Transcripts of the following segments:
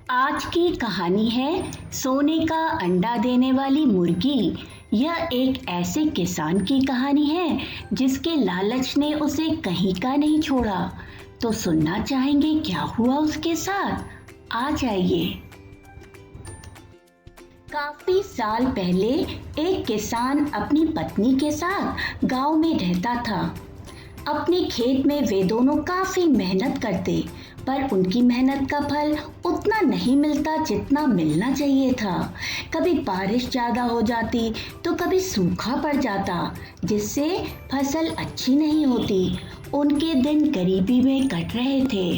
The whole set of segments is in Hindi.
आज की कहानी है सोने का अंडा देने वाली मुर्गी। यह एक ऐसे किसान की कहानी है जिसके लालच ने उसे कहीं का नहीं छोड़ा। तो सुनना चाहेंगे क्या हुआ उसके साथ? आ जाइए। काफी साल पहले एक किसान अपनी पत्नी के साथ गांव में रहता था। अपने खेत में वे दोनों काफी मेहनत करते, पर उनकी मेहनत का फल उतना नहीं मिलता जितना मिलना चाहिए था। कभी बारिश ज्यादा हो जाती तो कभी सूखा पड़ जाता, जिससे फसल अच्छी नहीं होती। उनके दिन गरीबी में कट रहे थे।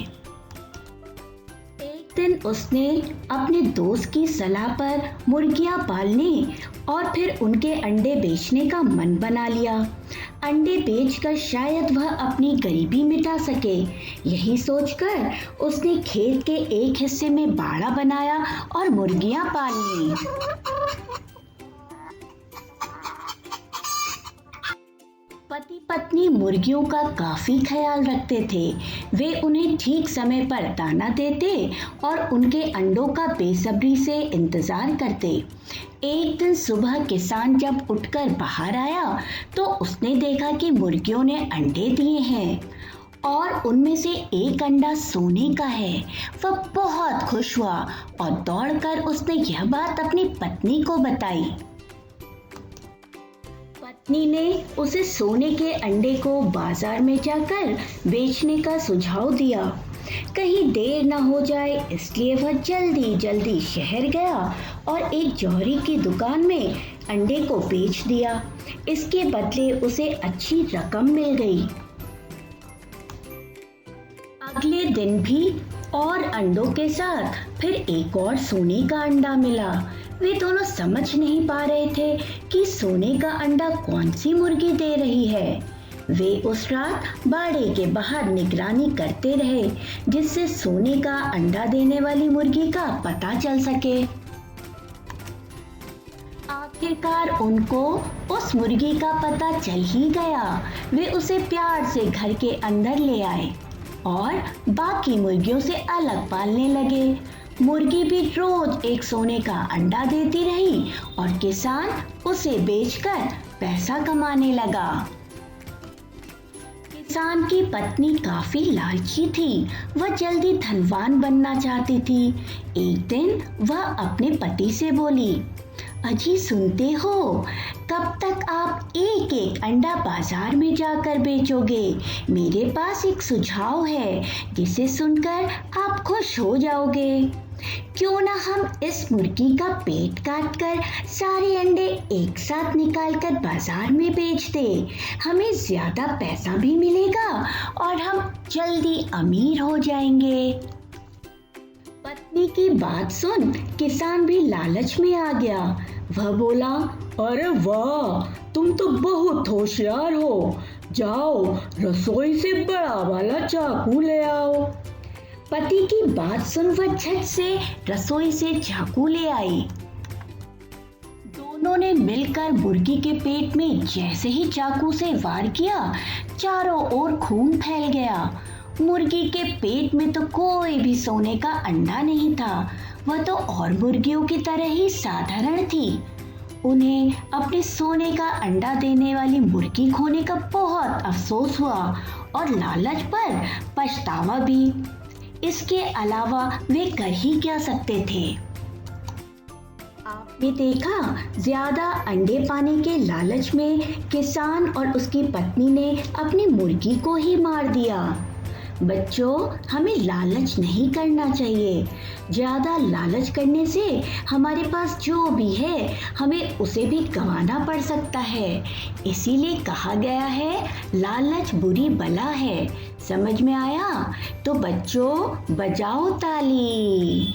एक दिन उसने अपने दोस्त की सलाह पर मुर्गियां पालने और फिर उनके अंडे बेचने का मन बना लिया। अंडे बेचकर शायद वह अपनी गरीबी मिटा सके। यही सोचकर उसने खेत के एक हिस्से में बाड़ा बनाया और मुर्गियां पाल ली। पति पत्नी मुर्गियों का काफी ख्याल रखते थे। वे उन्हें ठीक समय पर दाना देते और उनके अंडों का बेसब्री से इंतजार करते। एक दिन सुबह किसान जब उठकर बाहर आया तो उसने देखा कि मुर्गियों ने अंडे दिए हैं और उनमें से एक अंडा सोने का है। वह बहुत खुश हुआ और दौड़कर उसने यह बात अपनी पत्नी को बताई। पत्नी ने उसे सोने के अंडे को बाजार में जाकर बेचने का सुझाव दिया। कहीं देर न हो जाए इसलिए वह जल्दी जल्दी शहर गया और एक जौहरी की दुकान में अंडे को बेच दिया। इसके बदले उसे अच्छी रकम मिल गई। अगले दिन भी और अंडों के साथ फिर एक और सोने का अंडा मिला। वे दोनों समझ नहीं पा रहे थे कि सोने का अंडा कौन सी मुर्गी दे रही है। वे उस रात बाड़े के बाहर निगरानी करते रहे, जिससे सोने का अंडा देने वाली मुर्गी का पता चल सके। आखिरकार उनको उस मुर्गी का पता चल ही गया। वे उसे प्यार से घर के अंदर ले आए और बाकी मुर्गियों से अलग पालने लगे। मुर्गी भी रोज एक सोने का अंडा देती रही और किसान उसे बेचकर पैसा कमाने लगा। किसान की पत्नी काफी लालची थी। वह जल्दी धनवान बनना चाहती थी। एक दिन वह अपने पति से बोली, अजी सुनते हो, कब तक आप एक एक अंडा बाजार में जाकर बेचोगे? मेरे पास एक सुझाव है जिसे सुनकर आप खुश हो जाओगे। क्यों ना हम इस मुर्गी का पेट काटकर सारे अंडे एक साथ निकालकर बाजार में बेच दें। हमें ज्यादा पैसा भी मिलेगा और हम जल्दी अमीर हो जाएंगे। पत्नी की बात सुन किसान भी लालच में आ गया। वह बोला, अरे वाह, तुम तो बहुत होशियार हो। जाओ रसोई से बड़ा वाला चाकू ले आओ। पति की बात सुन वह झट से रसोई से चाकू ले आई। दोनों ने मिलकर मुर्गी के पेट में जैसे ही चाकू से वार किया, चारों ओर खून फैल गया। मुर्गी के पेट में तो कोई भी सोने का अंडा नहीं था। वह तो और मुर्गियों की तरह ही साधारण थी। उन्हें अपने सोने का अंडा देने वाली मुर्गी खोने का बहुत अफसोस हुआ और लालच पर पछतावा भी। इसके अलावा वे कर ही क्या सकते थे। आपने देखा, ज्यादा अंडे पाने के लालच में किसान और उसकी पत्नी ने अपनी मुर्गी को ही मार दिया। बच्चों, हमें लालच नहीं करना चाहिए। ज्यादा लालच करने से हमारे पास जो भी है हमें उसे भी गंवाना पड़ सकता है। इसीलिए कहा गया है, लालच बुरी बला है। समझ में आया? तो बच्चों बजाओ ताली।